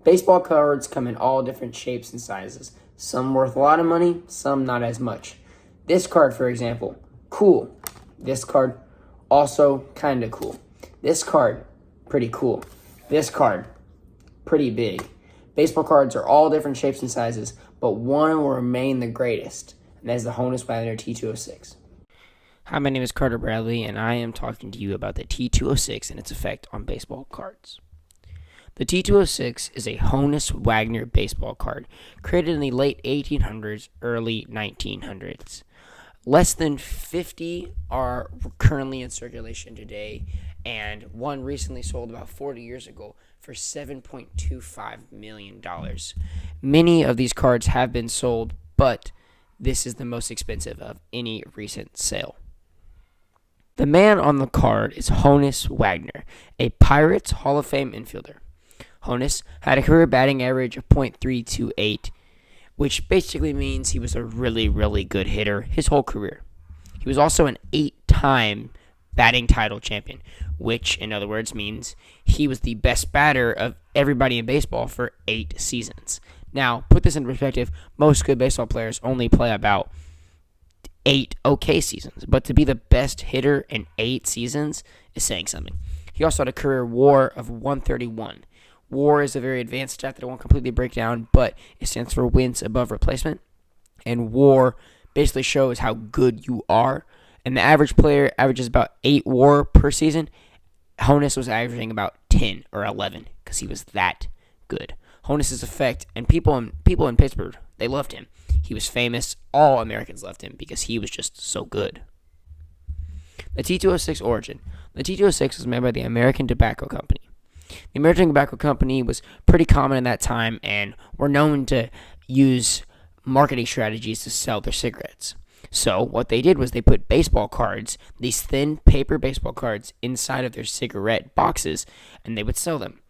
Baseball cards come in all different shapes and sizes. Some worth a lot of money, some not as much. This card, for example, cool. This card, also kind of cool. This card, pretty cool. This card, pretty big. Baseball cards are all different shapes and sizes, but one will remain the greatest, and that is the Honus Wagner T206. Hi, my name is Carter Bradley, and I am talking to you about the T206 and its effect on baseball cards. The T206 is a Honus Wagner baseball card created in the late 1800s, early 1900s. Less than 50 are currently in circulation today, and one recently sold about 40 years ago for $7.25 million. Many of these cards have been sold, but this is the most expensive of any recent sale. The man on the card is Honus Wagner, a Pirates Hall of Fame infielder. Honus had a career batting average of .328, which basically means he was a really, really good hitter his whole career. He was also an 8-time batting title champion, which, in other words, means he was the best batter of everybody in baseball for 8 seasons. Now, put this in perspective, most good baseball players only play about 8 okay seasons, but to be the best hitter in 8 seasons is saying something. He also had a career WAR of 131. WAR is a very advanced stat that I won't completely break down, but it stands for wins above replacement, and WAR basically shows how good you are, and the average player averages about 8 WAR per season. Honus was averaging about 10 or 11 because he was that good. Honus' effect, and people in Pittsburgh, they loved him. He was famous. All Americans loved him because he was just so good. The T206 origin. The T206 was made by the American Tobacco Company. The American Tobacco Company was pretty common in that time and were known to use marketing strategies to sell their cigarettes. So what they did was they put baseball cards, these thin paper baseball cards, inside of their cigarette boxes, and they would sell them.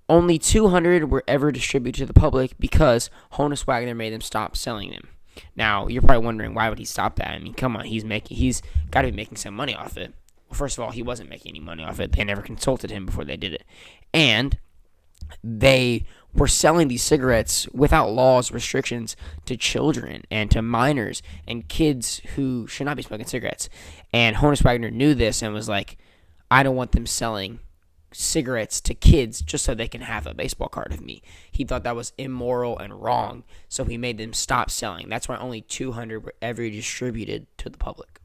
Only 200 were ever distributed to the public because Honus Wagner made them stop selling them. Now, you're probably wondering, why would he stop that? I mean, come on, he's got to be making some money off it. Well, first of all, he wasn't making any money off it. They never consulted him before they did it. And they were selling these cigarettes without laws, restrictions to children and to minors and kids who should not be smoking cigarettes. And Honus Wagner knew this and was like, I don't want them selling cigarettes to kids just so they can have a baseball card of me. He thought that was immoral and wrong, so he made them stop selling. That's why only 200 were ever distributed to the public.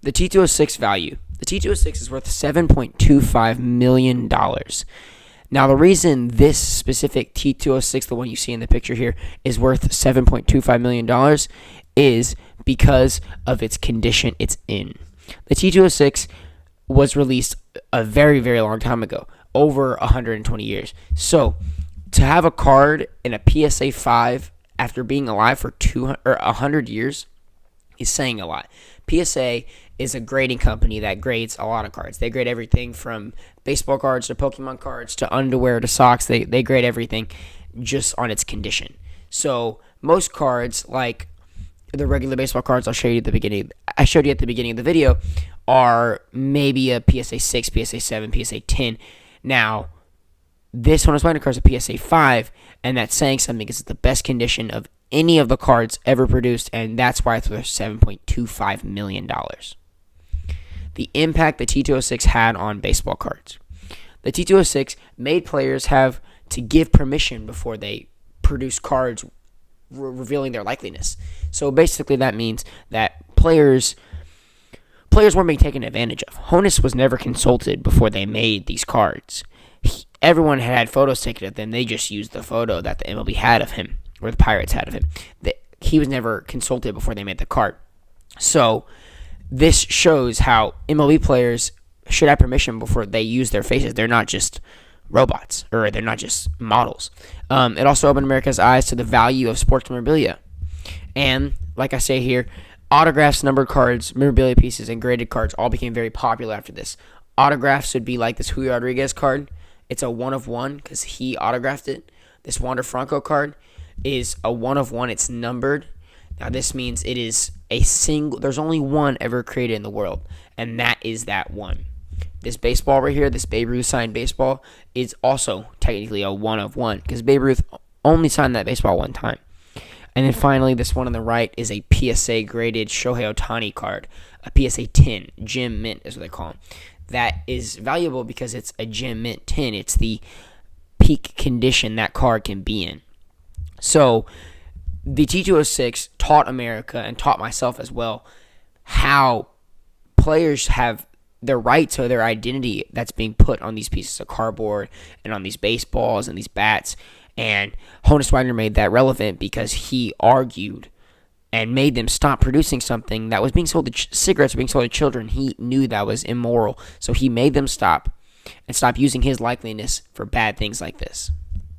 The T206 value. The T206 is worth $7.25 million. Now, the reason this specific T206, the one you see in the picture here, is worth $7.25 million is because of its condition it's in. The T206 was released a very, very long time ago, over 120 years. So, to have a card in a PSA 5 after being alive for 100 years is saying a lot. PSA is a grading company that grades a lot of cards. They grade everything from baseball cards to Pokemon cards to underwear to socks. They grade everything just on its condition. So, most cards, like the regular baseball cards I showed you at the beginning of the video, are maybe a PSA 6, PSA 7, PSA 10. Now, this Honus Wagner card is a PSA 5, and that's saying something because it's the best condition of any of the cards ever produced, and that's why it's worth $7.25 million. The impact the T206 had on baseball cards. The T206 made players have to give permission before they produce cards revealing their likeliness. So basically that means that players weren't being taken advantage of. Honus was never consulted before they made these cards. Everyone had photos taken of them. They just used the photo that the MLB had of him, or the Pirates had of him. He was never consulted before they made the card. So this shows how MLB players should have permission before they use their faces. They're not just robots, or they're not just models. It also opened America's eyes to the value of sports memorabilia. And, like I say here, autographs, numbered cards, memorabilia pieces, and graded cards all became very popular after this. Autographs would be like this Julio Rodriguez card. It's a 1 of 1 because he autographed it. This Wander Franco card is a 1 of 1. It's numbered. Now, this means it is a single. There's only one ever created in the world, and that is that one. This baseball right here, this Babe Ruth signed baseball, is also technically a 1/1 because Babe Ruth only signed that baseball one time. And then finally, this one on the right is a PSA graded Shohei Ohtani card, a PSA 10, Gem Mint is what they call them. That is valuable because it's a Gem Mint 10. It's the peak condition that card can be in. So the T206 taught America and taught myself as well how players have the right to their identity that's being put on these pieces of cardboard and on these baseballs and these bats. And Honus Wagner made that relevant because he argued and made them stop producing something that was being sold to cigarettes were being sold to children. He knew that was immoral, so he made them stop and stop using his likeliness for bad things like this.